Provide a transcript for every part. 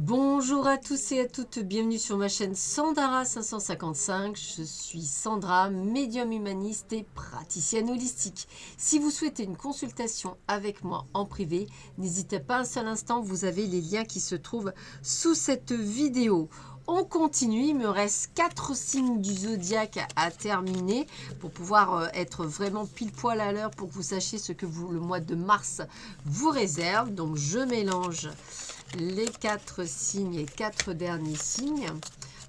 Bonjour à tous et à toutes, bienvenue sur ma chaîne Sandara 555. Je suis Sandra, médium humaniste et praticienne holistique. Si vous souhaitez une consultation avec moi en privé, n'hésitez pas un seul instant, vous avez les liens qui se trouvent sous cette vidéo. On continue, il me reste 4 signes du zodiaque à terminer pour pouvoir être vraiment pile poil à l'heure pour que vous sachiez ce que le mois de mars vous réserve. Donc je mélange les 4 signes et 4 derniers signes.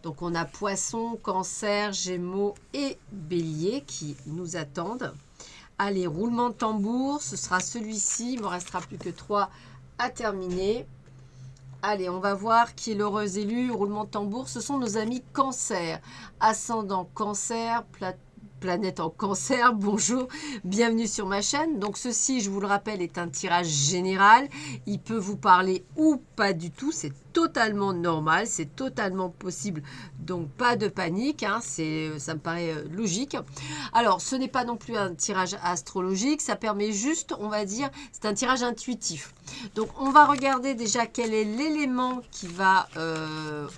Donc on a Poisson, Cancer, Gémeaux et Bélier qui nous attendent. Allez, roulement de tambour, ce sera celui-ci. Il ne me restera plus que 3 à terminer. Allez, on va voir qui est l'heureux élu. Roulement de tambour, ce sont nos amis Cancer. Ascendant Cancer, planète en Cancer, bonjour, bienvenue sur ma chaîne. Donc ceci, je vous le rappelle, est un tirage général. Il peut vous parler ou pas du tout, c'est totalement normal, c'est totalement possible. Donc pas de panique, hein, ça me paraît logique. Alors ce n'est pas non plus un tirage astrologique, ça permet juste, on va dire, c'est un tirage intuitif. Donc on va regarder déjà quel est l'élément qui va,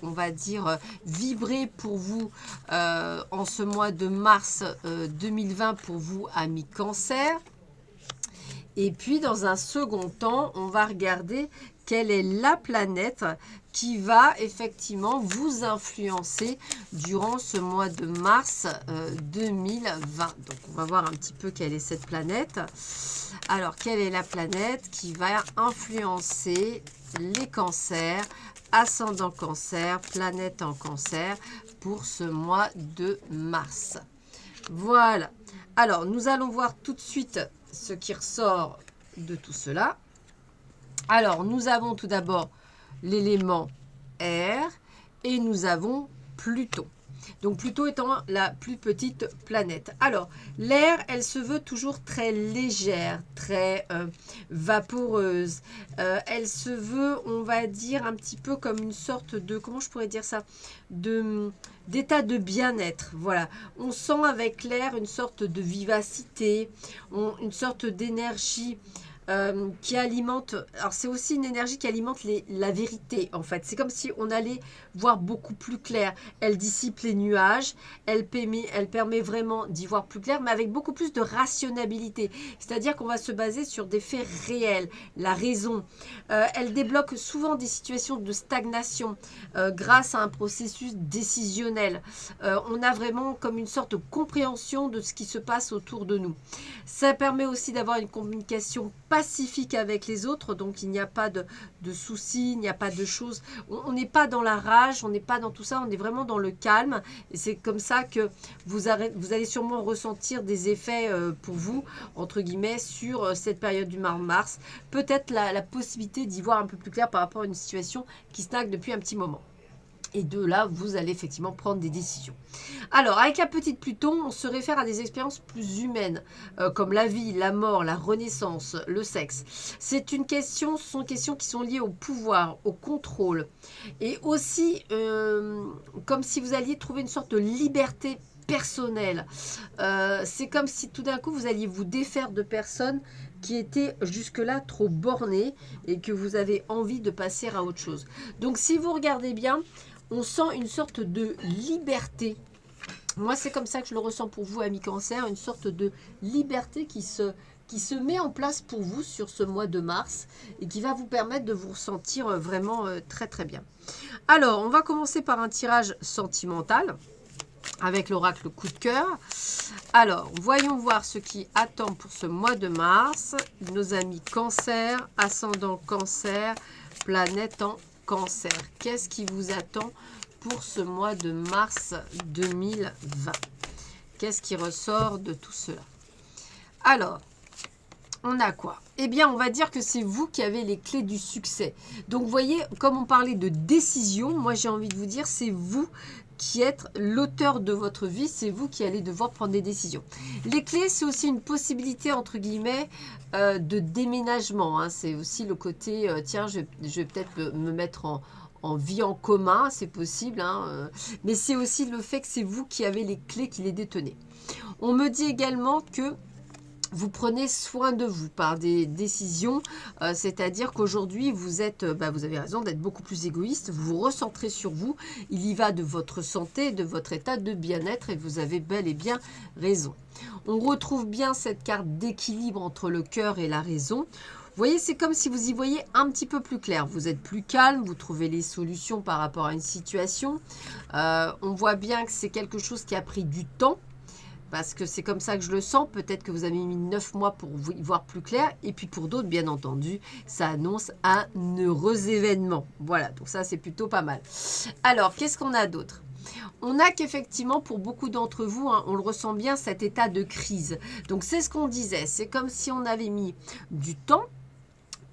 on va dire, vibrer pour vous en ce mois de mars 2020 pour vous, amis Cancer. Et puis, dans un second temps, on va regarder quelle est la planète qui va effectivement vous influencer durant ce mois de mars 2020. Donc, on va voir un petit peu quelle est cette planète. Alors, quelle est la planète qui va influencer les cancers, ascendant cancer, planète en cancer pour ce mois de mars? Voilà. Alors, nous allons voir tout de suite ce qui ressort de tout cela. Alors, nous avons tout d'abord l'élément air et nous avons Pluton. Donc, Pluton étant la plus petite planète. Alors, l'air, elle se veut toujours très légère, très vaporeuse. Elle se veut, on va dire, un petit peu comme une sorte de, comment je pourrais dire ça, d'état de bien-être. Voilà, on sent avec l'air une sorte de vivacité, une sorte d'énergie qui alimente, alors c'est aussi une énergie qui alimente la vérité en fait. C'est comme si on allait voir beaucoup plus clair. Elle dissipe les nuages, elle permet vraiment d'y voir plus clair, mais avec beaucoup plus de rationalité. C'est-à-dire qu'on va se baser sur des faits réels, la raison. Elle débloque souvent des situations de stagnation grâce à un processus décisionnel. On a vraiment comme une sorte de compréhension de ce qui se passe autour de nous. Ça permet aussi d'avoir une communication pacifique avec les autres, donc il n'y a pas de soucis, il n'y a pas de choses. On n'est pas dans la rage, on n'est pas dans tout ça, on est vraiment dans le calme. Et c'est comme ça que vous allez sûrement ressentir des effets pour vous, entre guillemets, sur cette période du mois de mars. Peut-être la possibilité d'y voir un peu plus clair par rapport à une situation qui stagne depuis un petit moment. Et de là, vous allez effectivement prendre des décisions. Alors, avec la petite Pluton, on se réfère à des expériences plus humaines, comme la vie, la mort, la renaissance, le sexe. Ce sont des questions qui sont liées au pouvoir, au contrôle. Et aussi, comme si vous alliez trouver une sorte de liberté personnelle. C'est comme si tout d'un coup, vous alliez vous défaire de personnes qui étaient jusque-là trop bornées et que vous avez envie de passer à autre chose. Donc, si vous regardez bien, on sent une sorte de liberté. Moi, c'est comme ça que je le ressens pour vous, amis Cancer, une sorte de liberté qui se met en place pour vous sur ce mois de mars et qui va vous permettre de vous ressentir vraiment très très bien. Alors, on va commencer par un tirage sentimental avec l'oracle coup de cœur. Alors, voyons voir ce qui attend pour ce mois de mars. Nos amis Cancer, ascendant Cancer, planète en Cancer. Qu'est-ce qui vous attend pour ce mois de mars 2020? Qu'est-ce qui ressort de tout cela? Alors, on a quoi? Eh bien, on va dire que c'est vous qui avez les clés du succès. Donc, vous voyez, comme on parlait de décision, moi j'ai envie de vous dire, c'est vous qui êtes l'auteur de votre vie, c'est vous qui allez devoir prendre des décisions. Les clés, c'est aussi une possibilité, entre guillemets, de déménagement. Hein. C'est aussi le côté, tiens, je vais peut-être me mettre en vie en commun, c'est possible. Hein, mais c'est aussi le fait que c'est vous qui avez les clés, qui les détenez. On me dit également que vous prenez soin de vous par des décisions, c'est-à-dire qu'aujourd'hui, vous êtes, vous avez raison d'être beaucoup plus égoïste, vous vous recentrez sur vous, il y va de votre santé, de votre état de bien-être et vous avez bel et bien raison. On retrouve bien cette carte d'équilibre entre le cœur et la raison. Vous voyez, c'est comme si vous y voyez un petit peu plus clair. Vous êtes plus calme, vous trouvez les solutions par rapport à une situation. On voit bien que c'est quelque chose qui a pris du temps. Parce que c'est comme ça que je le sens. Peut-être que vous avez mis 9 mois pour y voir plus clair. Et puis pour d'autres, bien entendu, ça annonce un heureux événement. Voilà, donc ça, c'est plutôt pas mal. Alors, qu'est-ce qu'on a d'autre? On a qu'effectivement, pour beaucoup d'entre vous, hein, on le ressent bien, cet état de crise. Donc, c'est ce qu'on disait. C'est comme si on avait mis du temps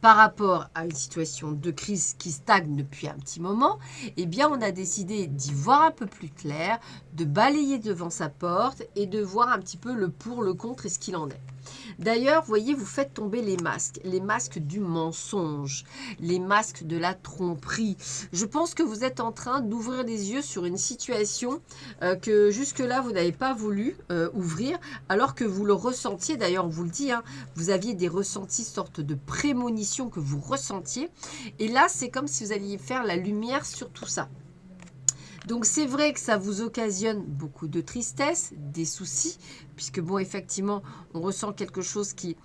par rapport à une situation de crise qui stagne depuis un petit moment, eh bien, on a décidé d'y voir un peu plus clair, de balayer devant sa porte et de voir un petit peu le pour, le contre et ce qu'il en est. D'ailleurs, voyez, vous faites tomber les masques du mensonge, les masques de la tromperie. Je pense que vous êtes en train d'ouvrir les yeux sur une situation que jusque-là, vous n'avez pas voulu ouvrir, alors que vous le ressentiez. D'ailleurs, on vous le dit, hein, vous aviez des ressentis, sorte de prémonition que vous ressentiez. Et là, c'est comme si vous alliez faire la lumière sur tout ça. Donc, c'est vrai que ça vous occasionne beaucoup de tristesse, des soucis, puisque, bon, effectivement, on ressent quelque chose qui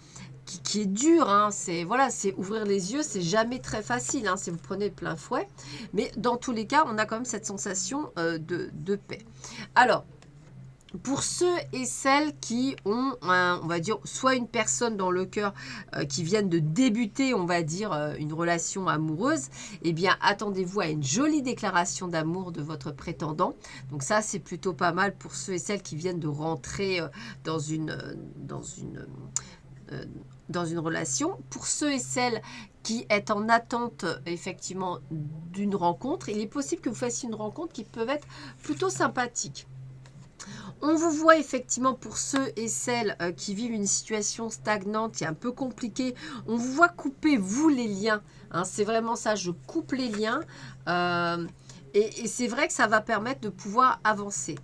est dur. Hein. C'est voilà, c'est ouvrir les yeux, c'est jamais très facile hein, si vous prenez le plein fouet. Mais dans tous les cas, on a quand même cette sensation de paix. Alors, pour ceux et celles qui ont, on va dire, soit une personne dans le cœur qui viennent de débuter, on va dire, une relation amoureuse, eh bien, attendez-vous à une jolie déclaration d'amour de votre prétendant. Donc ça, c'est plutôt pas mal pour ceux et celles qui viennent de rentrer dans une relation. Pour ceux et celles qui est en attente effectivement d'une rencontre, il est possible que vous fassiez une rencontre qui peut être plutôt sympathique. On vous voit effectivement pour ceux et celles qui vivent une situation stagnante et un peu compliquée, on vous voit couper vous les liens. Hein, c'est vraiment ça, je coupe les liens et c'est vrai que ça va permettre de pouvoir avancer.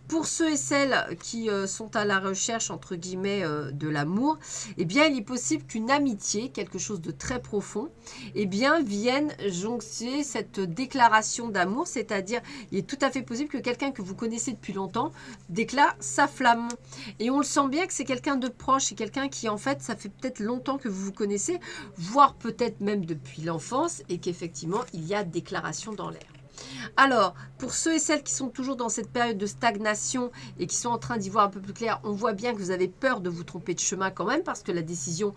Pour ceux et celles qui sont à la recherche, entre guillemets, de l'amour, eh bien, il est possible qu'une amitié, quelque chose de très profond, eh bien, vienne joncter cette déclaration d'amour, c'est-à-dire, il est tout à fait possible que quelqu'un que vous connaissez depuis longtemps déclare sa flamme. Et on le sent bien que c'est quelqu'un de proche, c'est quelqu'un qui, en fait, ça fait peut-être longtemps que vous vous connaissez, voire peut-être même depuis l'enfance, et qu'effectivement, il y a déclaration dans l'air. Alors, pour ceux et celles qui sont toujours dans cette période de stagnation et qui sont en train d'y voir un peu plus clair, on voit bien que vous avez peur de vous tromper de chemin quand même parce que la décision,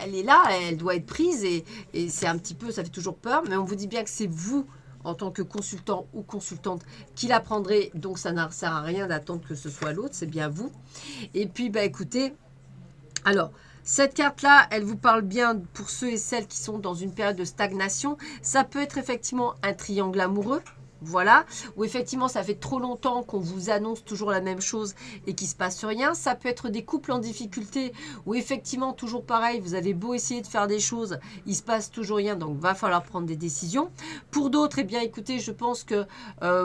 elle est là, elle doit être prise et c'est un petit peu, ça fait toujours peur, mais on vous dit bien que c'est vous en tant que consultant ou consultante qui la prendrez, donc ça ne sert à rien d'attendre que ce soit l'autre, c'est bien vous. Et puis, écoutez, alors, cette carte-là, elle vous parle bien pour ceux et celles qui sont dans une période de stagnation. Ça peut être effectivement un triangle amoureux. Voilà, ou effectivement ça fait trop longtemps qu'on vous annonce toujours la même chose et qu'il ne se passe rien. Ça peut être des couples en difficulté où effectivement toujours pareil, vous avez beau essayer de faire des choses, il ne se passe toujours rien, donc va falloir prendre des décisions. Pour d'autres, eh bien écoutez, je pense que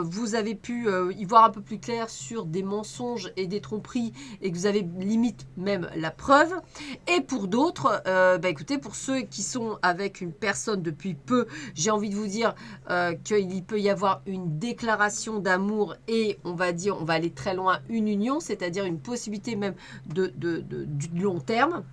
vous avez pu y voir un peu plus clair sur des mensonges et des tromperies et que vous avez limite même la preuve. Et pour d'autres, écoutez, pour ceux qui sont avec une personne depuis peu, j'ai envie de vous dire qu'il peut y avoir une déclaration d'amour et on va dire, on va aller très loin, une union, c'est-à-dire une possibilité même du long terme.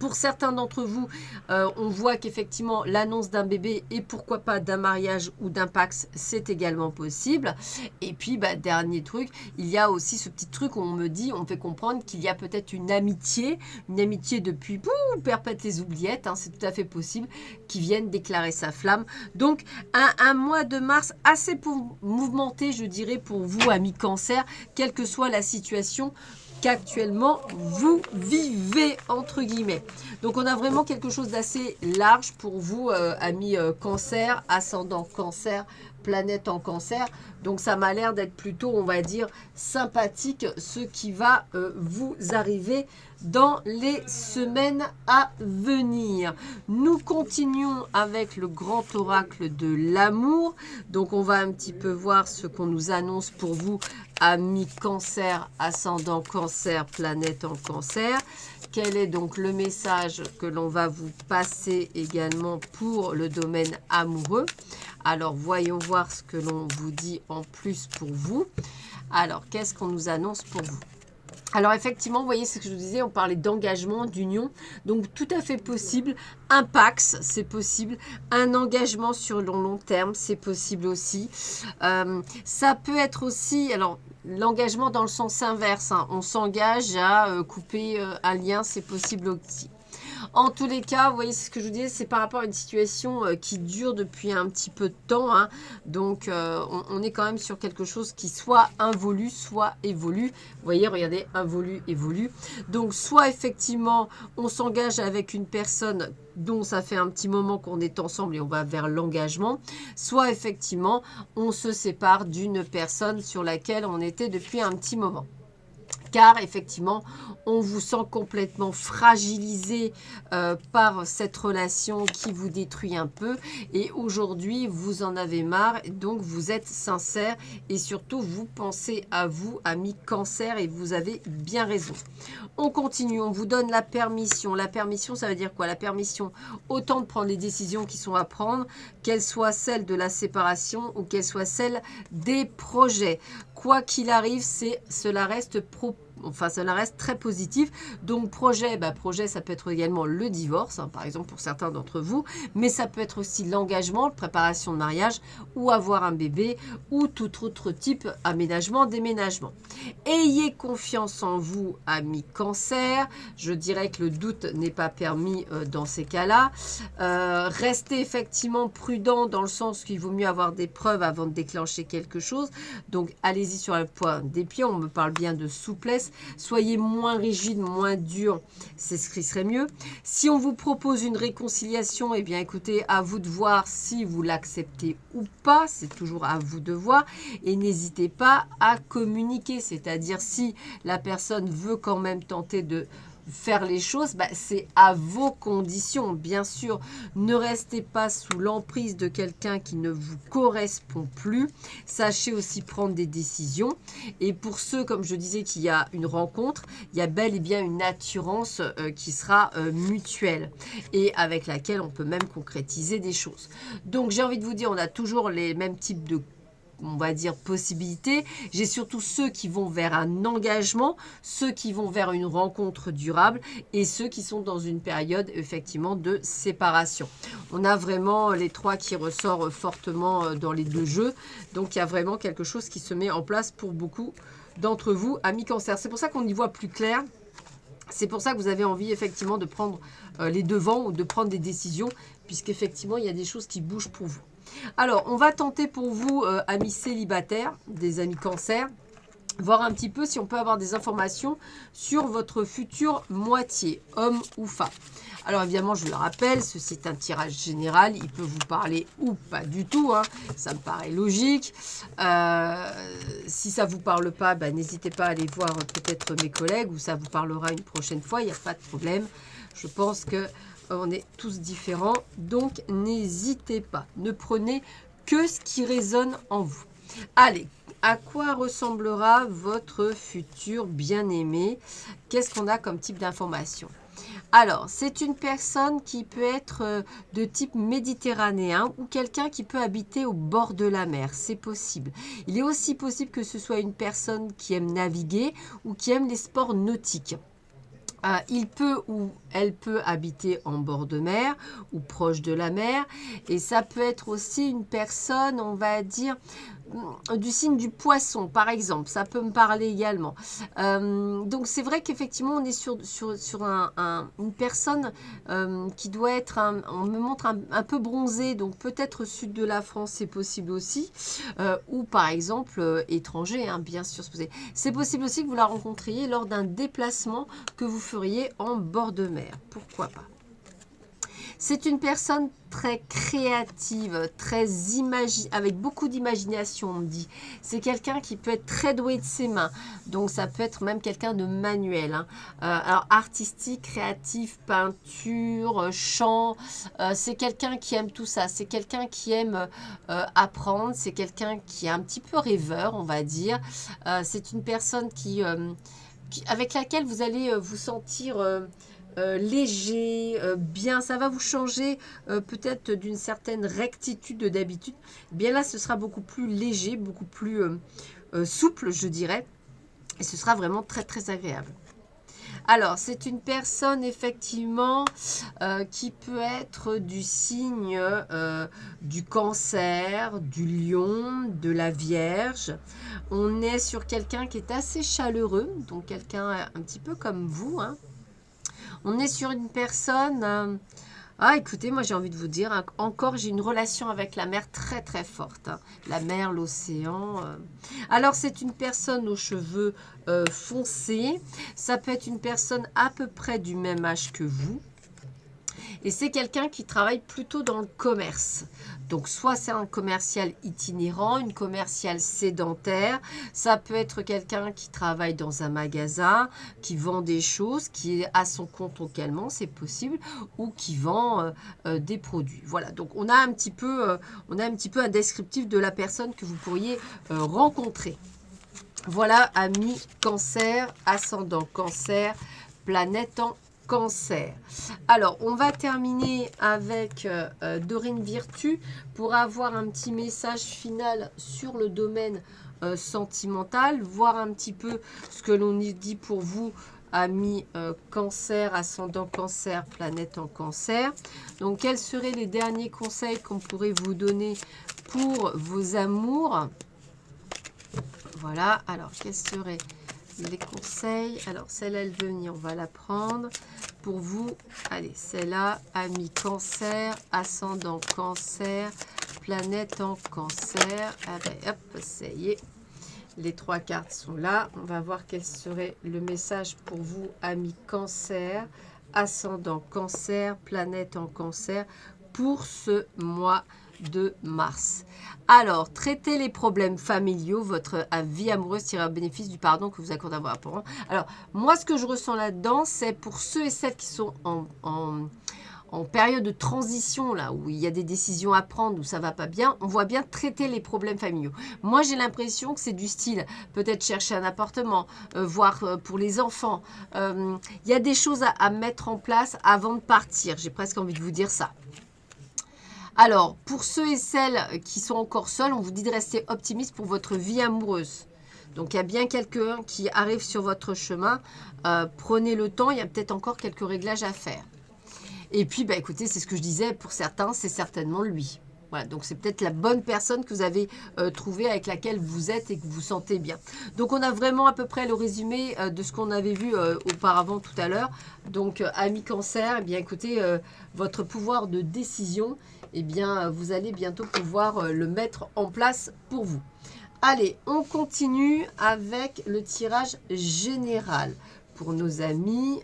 Pour certains d'entre vous, on voit qu'effectivement l'annonce d'un bébé et pourquoi pas d'un mariage ou d'un Pacs, c'est également possible. Et puis, dernier truc, il y a aussi ce petit truc où on me dit, on me fait comprendre qu'il y a peut-être une amitié depuis perpète les oubliettes, hein, c'est tout à fait possible, qui vienne déclarer sa flamme. Donc, un mois de mars assez mouvementé, je dirais, pour vous, amis cancer, quelle que soit la situation qu'actuellement vous vivez, entre guillemets. Donc on a vraiment quelque chose d'assez large pour vous, amis cancer, ascendant cancer, planète en cancer. Donc ça m'a l'air d'être plutôt, on va dire, sympathique ce qui va vous arriver dans les semaines à venir. Nous continuons avec le grand oracle de l'amour. Donc on va un petit peu voir ce qu'on nous annonce pour vous, amis cancer, ascendant cancer, planète en cancer. quel est donc le message que l'on va vous passer également pour le domaine amoureux. Alors, voyons voir ce que l'on vous dit en plus pour vous. Alors, qu'est-ce qu'on nous annonce pour vous? Alors effectivement, vous voyez ce que je vous disais, on parlait d'engagement, d'union, donc tout à fait possible. Un Pax, c'est possible. Un engagement sur le long terme, c'est possible aussi. Ça peut être aussi, alors l'engagement dans le sens inverse, hein, on s'engage à couper un lien, c'est possible aussi. En tous les cas, vous voyez, c'est ce que je vous disais, c'est par rapport à une situation qui dure depuis un petit peu de temps. Hein. Donc, on est quand même sur quelque chose qui soit involue, soit évolue. Vous voyez, regardez, involue, évolue. Donc, soit effectivement, on s'engage avec une personne dont ça fait un petit moment qu'on est ensemble et on va vers l'engagement. Soit effectivement, on se sépare d'une personne sur laquelle on était depuis un petit moment. Car effectivement, on vous sent complètement fragilisé par cette relation qui vous détruit un peu. Et aujourd'hui, vous en avez marre, donc vous êtes sincère et surtout, vous pensez à vous, amis Cancer, et vous avez bien raison. On continue, on vous donne la permission. La permission, ça veut dire quoi? La permission, autant de prendre les décisions qui sont à prendre, qu'elles soient celles de la séparation ou qu'elles soient celles des projets. Quoi qu'il arrive, cela reste cela reste très positif. Donc projet, projet, ça peut être également le divorce, hein, par exemple pour certains d'entre vous, mais ça peut être aussi l'engagement, la préparation de mariage, ou avoir un bébé, ou tout autre type aménagement, déménagement. Ayez confiance en vous, amis Cancer. Je dirais que le doute n'est pas permis dans ces cas-là. Restez effectivement prudent dans le sens qu'il vaut mieux avoir des preuves avant de déclencher quelque chose. Donc allez-y sur le point des pieds. On me parle bien de souplesse. Soyez moins rigide, moins dur, c'est ce qui serait mieux. Si on vous propose une réconciliation, eh bien écoutez, à vous de voir si vous l'acceptez ou pas, c'est toujours à vous de voir. Et n'hésitez pas à communiquer, c'est-à-dire si la personne veut quand même tenter de faire les choses, c'est à vos conditions, bien sûr. Ne restez pas sous l'emprise de quelqu'un qui ne vous correspond plus. Sachez aussi prendre des décisions. Et pour ceux, comme je disais, qu'il y a une rencontre, il y a bel et bien une assurance qui sera mutuelle et avec laquelle on peut même concrétiser des choses. Donc j'ai envie de vous dire, on a toujours les mêmes types de, on va dire, possibilités. J'ai surtout ceux qui vont vers un engagement, ceux qui vont vers une rencontre durable et ceux qui sont dans une période effectivement de séparation. On a vraiment les trois qui ressortent fortement dans les deux jeux. Donc il y a vraiment quelque chose qui se met en place pour beaucoup d'entre vous, amis Cancer. C'est pour ça qu'on y voit plus clair. C'est pour ça que vous avez envie effectivement de prendre les devants ou de prendre des décisions, puisqu'effectivement il y a des choses qui bougent pour vous. Alors, on va tenter pour vous, amis célibataires, des amis Cancer, voir un petit peu si on peut avoir des informations sur votre future moitié, homme ou femme. Alors évidemment, je le rappelle, ceci est un tirage général, il peut vous parler ou pas du tout, hein, ça me paraît logique. Si ça ne vous parle pas, n'hésitez pas à aller voir peut-être mes collègues ou ça vous parlera une prochaine fois, il n'y a pas de problème. Je pense que on est tous différents, donc n'hésitez pas. Ne prenez que ce qui résonne en vous. Allez, à quoi ressemblera votre futur bien-aimé? Qu'est-ce qu'on a comme type d'information? Alors, c'est une personne qui peut être de type méditerranéen ou quelqu'un qui peut habiter au bord de la mer. C'est possible. Il est aussi possible que ce soit une personne qui aime naviguer ou qui aime les sports nautiques. Il peut ou elle peut habiter en bord de mer ou proche de la mer. Et ça peut être aussi une personne, on va dire, du signe du poisson, par exemple. Ça peut me parler également. Donc, c'est vrai qu'effectivement, on est sur une personne qui doit être, on me montre un peu bronzée. Donc, peut-être sud de la France, c'est possible aussi. Ou, par exemple, étranger, hein, bien sûr. C'est possible aussi que vous la rencontriez lors d'un déplacement que vous feriez en bord de mer. Pourquoi pas? C'est une personne très créative, avec beaucoup d'imagination, on me dit. C'est quelqu'un qui peut être très doué de ses mains. Donc, ça peut être même quelqu'un de manuel. Hein. Alors, artistique, créatif, peinture, chant. C'est quelqu'un qui aime tout ça. C'est quelqu'un qui aime apprendre. C'est quelqu'un qui est un petit peu rêveur, on va dire. C'est une personne qui avec laquelle vous allez vous sentir léger, bien. Ça va vous changer peut-être d'une certaine rectitude d'habitude. Bien là, ce sera beaucoup plus léger, beaucoup plus souple, je dirais. Et ce sera vraiment très, très agréable. Alors, c'est une personne effectivement qui peut être du signe du Cancer, du Lion, de la Vierge. On est sur quelqu'un qui est assez chaleureux, donc quelqu'un un petit peu comme vous, hein. On est sur une personne... ah, écoutez, moi j'ai envie de vous dire, hein, encore j'ai une relation avec la mer très très forte, hein. La mer, l'océan. Alors c'est une personne aux cheveux foncés. Ça peut être une personne à peu près du même âge que vous. Et c'est quelqu'un qui travaille plutôt dans le commerce. Donc, soit c'est un commercial itinérant, une commerciale sédentaire. Ça peut être quelqu'un qui travaille dans un magasin, qui vend des choses, qui est à son compte localement, c'est possible, ou qui vend des produits. Voilà, donc on a un petit peu un descriptif de la personne que vous pourriez rencontrer. Voilà, amis Cancer, ascendant Cancer, planète en Cancer. Alors, on va terminer avec Dorine Virtue pour avoir un petit message final sur le domaine sentimental, voir un petit peu ce que l'on dit pour vous, amis Cancer, ascendant Cancer, planète en Cancer. Donc, quels seraient les derniers conseils qu'on pourrait vous donner pour vos amours? Voilà, alors quels seraient les conseils? Alors celle-là, elle veut venir, on va la prendre. Pour vous, allez, celle-là, ami Cancer, ascendant Cancer, planète en Cancer. Allez, hop, ça y est, les 3 cartes sont là. On va voir quel serait le message pour vous, ami Cancer, ascendant Cancer, planète en Cancer, pour ce mois de mars. Alors, traitez les problèmes familiaux, votre vie amoureuse tirez au bénéfice du pardon que vous accordez à vos parents. Alors, moi, ce que je ressens là-dedans, c'est pour ceux et celles qui sont en période de transition, là, où il y a des décisions à prendre, où ça va pas bien, on voit bien traiter les problèmes familiaux. Moi, j'ai l'impression que c'est du style, peut-être chercher un appartement, voir pour les enfants. Il y a des choses à mettre en place avant de partir. J'ai presque envie de vous dire ça. Alors, pour ceux et celles qui sont encore seuls, on vous dit de rester optimiste pour votre vie amoureuse. Donc, il y a bien quelqu'un qui arrive sur votre chemin. Prenez le temps, il y a peut-être encore quelques réglages à faire. Et puis, bah, écoutez, c'est ce que je disais, pour certains, c'est certainement lui. Voilà, donc c'est peut-être la bonne personne que vous avez trouvée, avec laquelle vous êtes et que vous sentez bien. Donc, on a vraiment à peu près le résumé de ce qu'on avait vu auparavant tout à l'heure. Donc, amis Cancer, eh bien, écoutez, votre pouvoir de décision, eh bien, vous allez bientôt pouvoir le mettre en place pour vous. Allez, on continue avec le tirage général pour nos amis,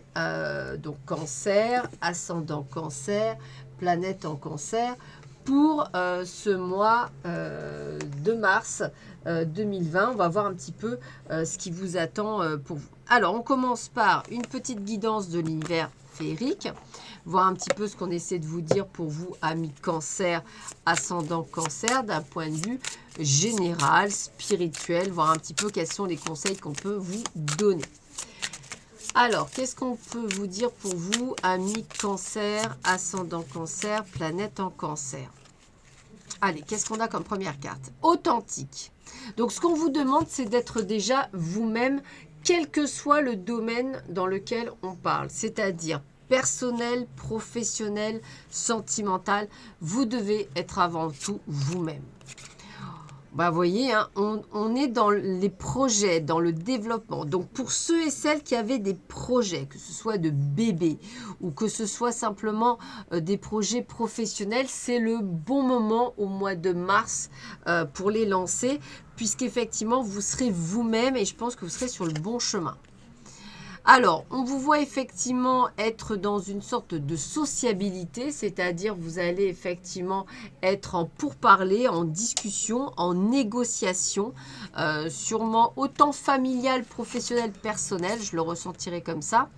donc Cancer, ascendant Cancer, planète en Cancer, pour ce mois de mars 2020. On va voir un petit peu ce qui vous attend pour vous. Alors, on commence par une petite guidance de l'univers féerique, voir un petit peu ce qu'on essaie de vous dire pour vous, amis Cancer, ascendant Cancer, d'un point de vue général, spirituel, voir un petit peu quels sont les conseils qu'on peut vous donner. Alors, qu'est-ce qu'on peut vous dire pour vous, amis Cancer, ascendant Cancer, planète en Cancer? Allez, qu'est-ce qu'on a comme première carte? Authentique. Donc, ce qu'on vous demande, c'est d'être déjà vous-même, quel que soit le domaine dans lequel on parle. C'est-à-dire personnel, professionnel, sentimental. Vous devez être avant tout vous-même. Bah, vous voyez, hein, on est dans les projets, dans le développement. Donc, pour ceux et celles qui avaient des projets, que ce soit de bébés ou que ce soit simplement des projets professionnels, c'est le bon moment au mois de mars pour les lancer, puisqu'effectivement, vous serez vous-même et je pense que vous serez sur le bon chemin. Alors, on vous voit effectivement être dans une sorte de sociabilité, c'est-à-dire vous allez effectivement être en pourparlers, en discussion, en négociation, sûrement autant familial, professionnel, personnel, je le ressentirai comme ça.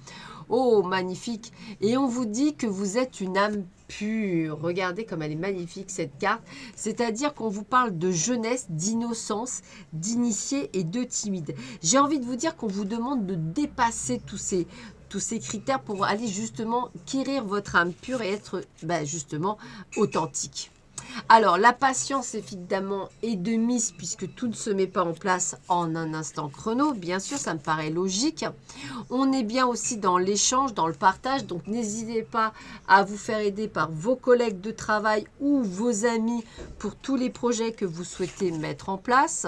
Oh, magnifique. Et on vous dit que vous êtes une âme pure. Regardez comme elle est magnifique cette carte. C'est-à-dire qu'on vous parle de jeunesse, d'innocence, d'initié et de timide. J'ai envie de vous dire qu'on vous demande de dépasser tous ces critères pour aller justement quérir votre âme pure et être justement authentique. Alors, la patience, évidemment, est de mise puisque tout ne se met pas en place en un instant chrono. Bien sûr, ça me paraît logique. On est bien aussi dans l'échange, dans le partage. Donc, n'hésitez pas à vous faire aider par vos collègues de travail ou vos amis pour tous les projets que vous souhaitez mettre en place.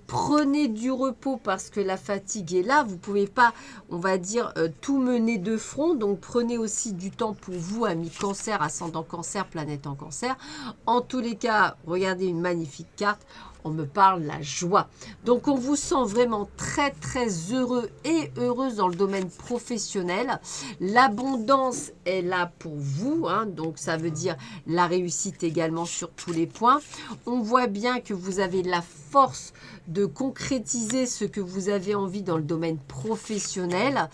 Prenez du repos parce que la fatigue est là. Vous ne pouvez pas, on va dire, tout mener de front. Donc, prenez aussi du temps pour vous, amis Cancer, ascendant Cancer, planète en Cancer. En tous les cas, regardez une magnifique carte. On me parle de la joie. Donc, on vous sent vraiment très, très heureux et heureuse dans le domaine professionnel. L'abondance est là pour vous. Donc, ça veut dire la réussite également sur tous les points. On voit bien que vous avez la force de concrétiser ce que vous avez envie dans le domaine professionnel.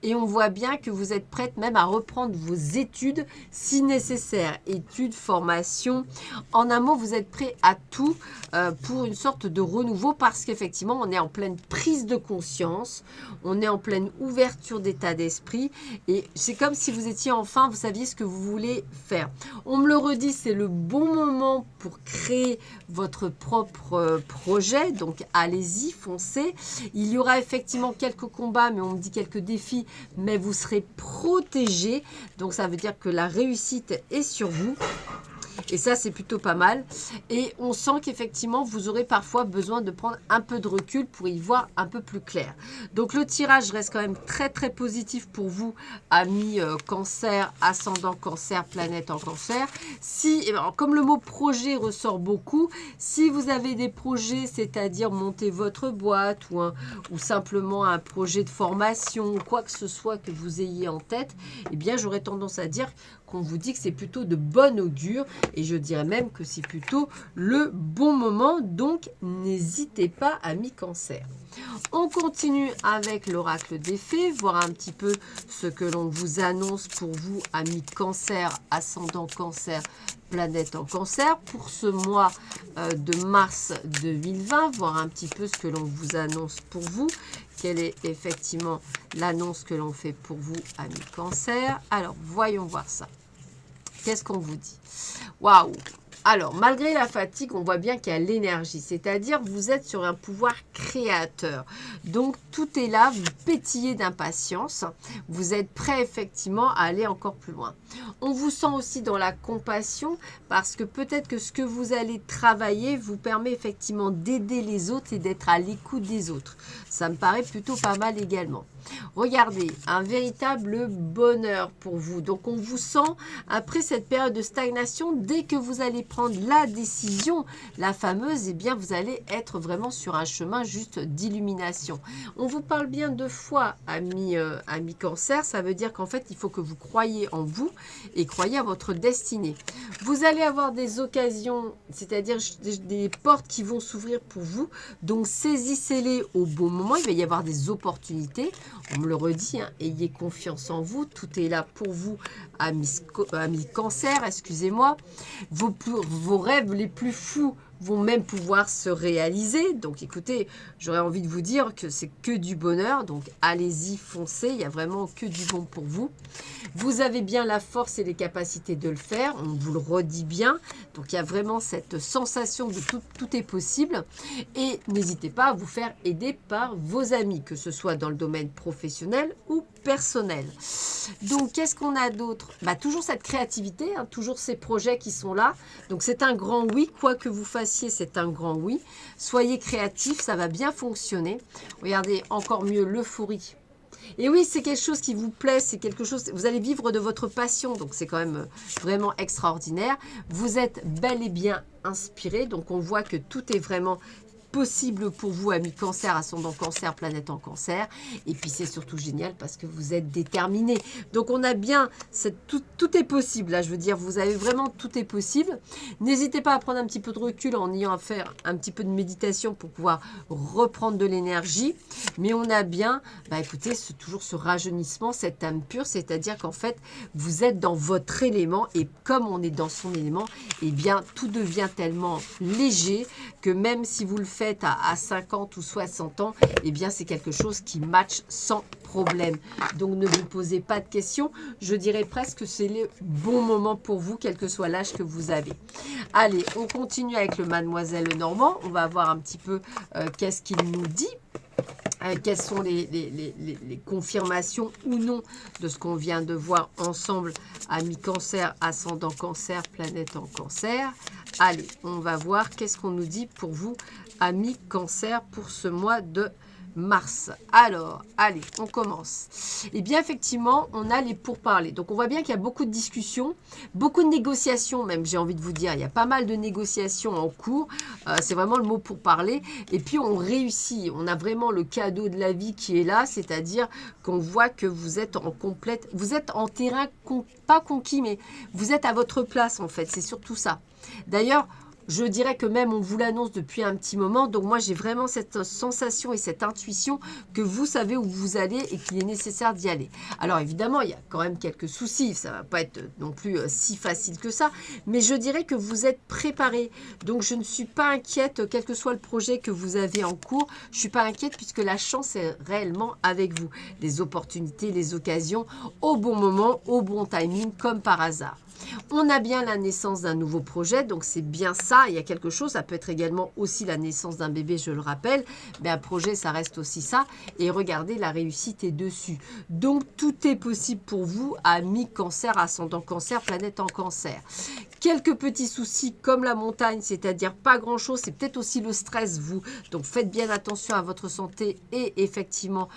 Et on voit bien que vous êtes prête même à reprendre vos études si nécessaire. Études, formation. En un mot, vous êtes prêt à tout pour une sorte de renouveau parce qu'effectivement, on est en pleine prise de conscience, on est en pleine ouverture d'état d'esprit et c'est comme si vous étiez enfin, vous saviez ce que vous voulez faire. On me le redit, c'est le bon moment pour créer votre propre projet, donc allez-y, foncez. Il y aura effectivement quelques combats, mais on me dit quelques défis, mais vous serez protégé, donc ça veut dire que la réussite est sur vous. Et ça, c'est plutôt pas mal. Et on sent qu'effectivement, vous aurez parfois besoin de prendre un peu de recul pour y voir un peu plus clair. Donc, le tirage reste quand même très, très positif pour vous, amis Cancer, ascendant Cancer, planète en Cancer. Si, comme le mot projet ressort beaucoup, si vous avez des projets, c'est-à-dire monter votre boîte ou simplement un projet de formation, quoi que ce soit que vous ayez en tête, eh bien, j'aurais tendance à dire qu'on vous dit que c'est plutôt de bon augure et je dirais même que c'est plutôt le bon moment, donc n'hésitez pas, amis Cancer. On continue avec l'oracle des fées, voir un petit peu ce que l'on vous annonce pour vous, amis Cancer, ascendant Cancer, planète en Cancer, pour ce mois de mars 2020, voir un petit peu ce que l'on vous annonce pour vous. Quelle est effectivement l'annonce que l'on fait pour vous, amis Cancer. Alors, voyons voir ça. Qu'est-ce qu'on vous dit? Waouh! Alors, malgré la fatigue, on voit bien qu'il y a l'énergie, c'est-à-dire vous êtes sur un pouvoir créateur. Donc, tout est là, vous pétillez d'impatience, vous êtes prêt effectivement à aller encore plus loin. On vous sent aussi dans la compassion parce que peut-être que ce que vous allez travailler vous permet effectivement d'aider les autres et d'être à l'écoute des autres. Ça me paraît plutôt pas mal également. Regardez, un véritable bonheur pour vous. Donc, on vous sent, après cette période de stagnation, dès que vous allez prendre la décision, la fameuse, eh bien, vous allez être vraiment sur un chemin juste d'illumination. On vous parle bien de foi, amis Cancer. Ça veut dire qu'en fait, il faut que vous croyiez en vous et croyez à votre destinée. Vous allez avoir des occasions, c'est-à-dire des portes qui vont s'ouvrir pour vous. Donc, saisissez-les au bon moment. Il va y avoir des opportunités. On me le redit, ayez confiance en vous. Tout est là pour vous, amis Cancer, excusez-moi. Vos rêves les plus fous vont même pouvoir se réaliser. Donc, écoutez, j'aurais envie de vous dire que c'est que du bonheur. Donc, allez-y, foncez. Il n'y a vraiment que du bon pour vous. Vous avez bien la force et les capacités de le faire. On vous le redit bien. Donc, il y a vraiment cette sensation de tout est possible. Et n'hésitez pas à vous faire aider par vos amis, que ce soit dans le domaine professionnel ou personnel. Donc, qu'est-ce qu'on a d'autre? Toujours cette créativité, toujours ces projets qui sont là. Donc, c'est un grand oui. Quoi que vous fassiez, c'est un grand oui. Soyez créatifs, ça va bien fonctionner. Regardez, encore mieux, l'euphorie. Et oui, c'est quelque chose qui vous plaît, c'est quelque chose, vous allez vivre de votre passion, donc c'est quand même vraiment extraordinaire. Vous êtes bel et bien inspiré, donc on voit que tout est vraiment possible pour vous, amis Cancer, ascendant Cancer, planète en Cancer. Et puis c'est surtout génial parce que vous êtes déterminés. Donc on a bien, tout est possible. Là, je veux dire, vous avez vraiment tout est possible. N'hésitez pas à prendre un petit peu de recul en ayant à faire un petit peu de méditation pour pouvoir reprendre de l'énergie. Mais on a bien, écoutez, toujours ce rajeunissement, cette âme pure, c'est-à-dire qu'en fait, vous êtes dans votre élément et comme on est dans son élément, eh bien, tout devient tellement léger que même si vous le faites à 50 ou 60 ans, eh bien, c'est quelque chose qui match sans problème. Donc, ne vous posez pas de questions. Je dirais presque que c'est le bon moment pour vous, quel que soit l'âge que vous avez. Allez, on continue avec le Mademoiselle Normand. On va voir un petit peu qu'est-ce qu'il nous dit. Quelles sont les confirmations ou non de ce qu'on vient de voir ensemble, amis Cancer, ascendant Cancer, planète en Cancer. Allez, on va voir qu'est-ce qu'on nous dit pour vous, amis Cancer, pour ce mois de mars. Alors, allez, on commence. Eh bien, effectivement, on a les pourparlers. Donc, on voit bien qu'il y a beaucoup de discussions, beaucoup de négociations même, j'ai envie de vous dire. Il y a pas mal de négociations en cours. C'est vraiment le mot pourparler. Et puis, on réussit. On a vraiment le cadeau de la vie qui est là, c'est-à-dire qu'on voit que vous êtes en complète... Vous êtes en terrain, pas conquis, mais vous êtes à votre place, en fait. C'est surtout ça. D'ailleurs, je dirais que même on vous l'annonce depuis un petit moment. Donc moi, j'ai vraiment cette sensation et cette intuition que vous savez où vous allez et qu'il est nécessaire d'y aller. Alors évidemment, il y a quand même quelques soucis. Ça ne va pas être non plus si facile que ça. Mais je dirais que vous êtes préparés. Donc je ne suis pas inquiète, quel que soit le projet que vous avez en cours. Je ne suis pas inquiète puisque la chance est réellement avec vous. Les opportunités, les occasions, au bon moment, au bon timing, comme par hasard. On a bien la naissance d'un nouveau projet, donc c'est bien ça, il y a quelque chose, ça peut être également aussi la naissance d'un bébé, je le rappelle, mais un projet, ça reste aussi ça, et regardez, la réussite est dessus. Donc tout est possible pour vous, amis Cancer, ascendant Cancer, planète en Cancer. Quelques petits soucis comme la montagne, c'est-à-dire pas grand-chose, c'est peut-être aussi le stress, vous, donc faites bien attention à votre santé et effectivement,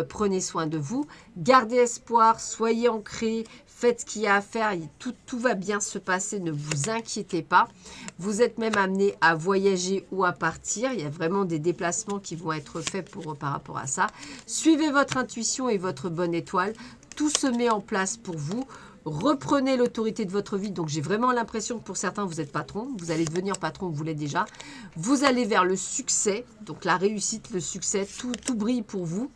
prenez soin de vous. Gardez espoir, soyez ancrés, faites ce qu'il y a à faire, tout va bien se passer, ne vous inquiétez pas. Vous êtes même amené à voyager ou à partir. Il y a vraiment des déplacements qui vont être faits par rapport à ça. Suivez votre intuition et votre bonne étoile. Tout se met en place pour vous. Reprenez l'autorité de votre vie. Donc, j'ai vraiment l'impression que pour certains, vous êtes patron. Vous allez devenir patron, vous l'êtes déjà. Vous allez vers le succès. Donc, la réussite, le succès, tout brille pour vous.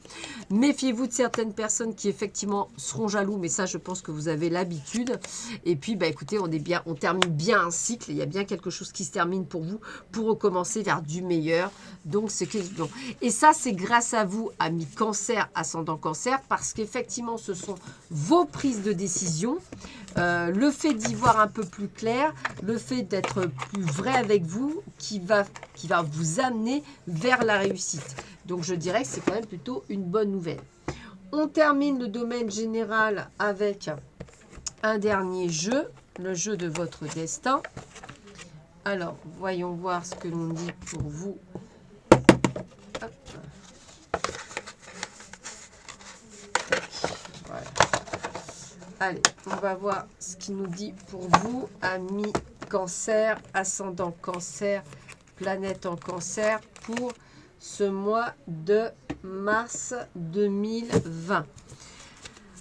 Méfiez-vous de certaines personnes qui, effectivement, seront jaloux. Mais ça, je pense que vous avez l'habitude. Et puis, écoutez, on termine bien un cycle. Il y a bien quelque chose qui se termine pour vous pour recommencer vers du meilleur. Donc, c'est bon. Et ça, c'est grâce à vous, amis Cancer, ascendant Cancer, parce qu'effectivement, ce sont vos prises de décision. Le fait d'y voir un peu plus clair, le fait d'être plus vrai avec vous qui va vous amener vers la réussite. Donc je dirais que c'est quand même plutôt une bonne nouvelle. On termine le domaine général avec un dernier jeu, le jeu de votre destin. Alors, voyons voir ce que l'on dit pour vous. Hop. Voilà. Allez, on va voir ce qu'il nous dit pour vous, amis Cancer, ascendant Cancer, planète en Cancer, pour ce mois de mars 2020.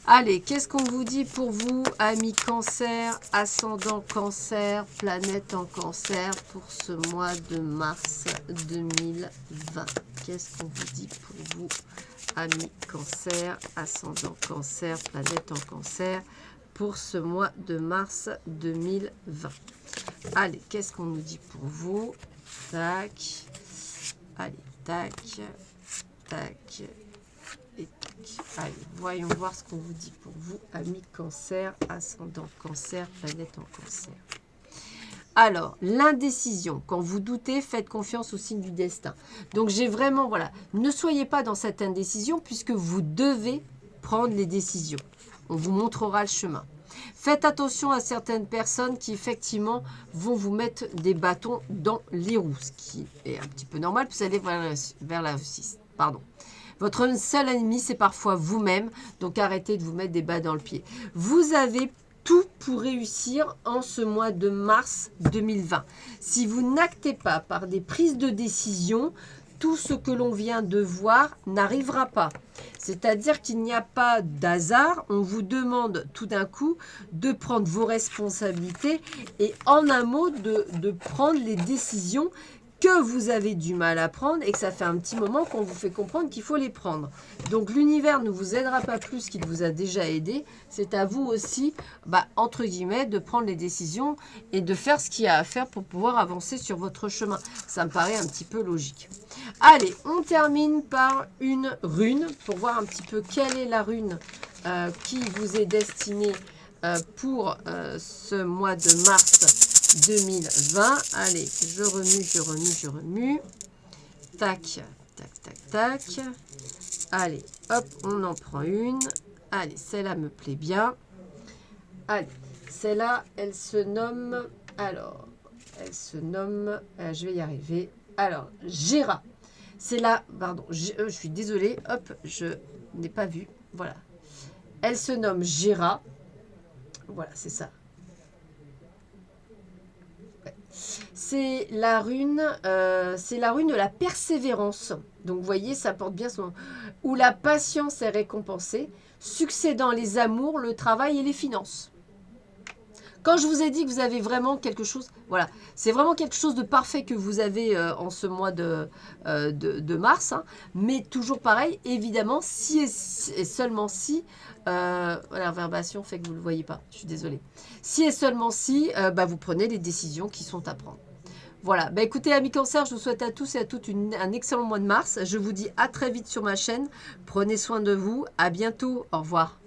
Allez, qu'est-ce qu'on vous dit pour vous, amis Cancer, ascendant Cancer, planète en Cancer, pour ce mois de mars 2020? Qu'est-ce qu'on vous dit pour vous, amis Cancer, ascendant Cancer, planète en Cancer, pour ce mois de mars 2020? Allez, qu'est-ce qu'on nous dit pour vous? Tac. Allez, tac. Tac. Et tac. Allez, voyons voir ce qu'on vous dit pour vous, amis Cancer, ascendant Cancer, planète en Cancer. Alors, l'indécision. Quand vous doutez, faites confiance au signe du destin. Donc, j'ai vraiment, voilà, ne soyez pas dans cette indécision puisque vous devez prendre les décisions. On vous montrera le chemin. Faites attention à certaines personnes qui, effectivement, vont vous mettre des bâtons dans les roues, ce qui est un petit peu normal, puis vous allez vers la réussite. Pardon. Votre seul ennemi, c'est parfois vous-même, donc arrêtez de vous mettre des bas dans le pied. Vous avez tout pour réussir en ce mois de mars 2020. Si vous n'actez pas par des prises de décision, tout ce que l'on vient de voir n'arrivera pas. C'est-à-dire qu'il n'y a pas d'hasard. On vous demande tout d'un coup de prendre vos responsabilités et en un mot de prendre les décisions que vous avez du mal à prendre et que ça fait un petit moment qu'on vous fait comprendre qu'il faut les prendre. Donc l'univers ne vous aidera pas plus qu'il vous a déjà aidé. C'est à vous aussi, entre guillemets, de prendre les décisions et de faire ce qu'il y a à faire pour pouvoir avancer sur votre chemin. Ça me paraît un petit peu logique. Allez, on termine par une rune pour voir un petit peu quelle est la rune qui vous est destinée pour ce mois de mars 2020. Allez, je remue. Tac, tac, tac, tac. Allez, hop, on en prend une. Allez, celle-là me plaît bien. Allez, celle-là, elle se nomme... Alors, je vais y arriver. Alors, Géra. C'est là, pardon, je suis désolée. Hop, je n'ai pas vu. Voilà. Elle se nomme Géra. Voilà, c'est ça. C'est la rune de la persévérance. Donc, vous voyez, ça porte bien son... Où la patience est récompensée, succès dans les amours, le travail et les finances. Quand je vous ai dit que vous avez vraiment quelque chose, voilà, c'est vraiment quelque chose de parfait que vous avez en ce mois de mars. Hein, mais toujours pareil, évidemment, si et seulement si, la verbation fait que vous ne le voyez pas, je suis désolée. Si et seulement si, vous prenez les décisions qui sont à prendre. Voilà, écoutez, amis Cancer, je vous souhaite à tous et à toutes un excellent mois de mars. Je vous dis à très vite sur ma chaîne. Prenez soin de vous. À bientôt. Au revoir.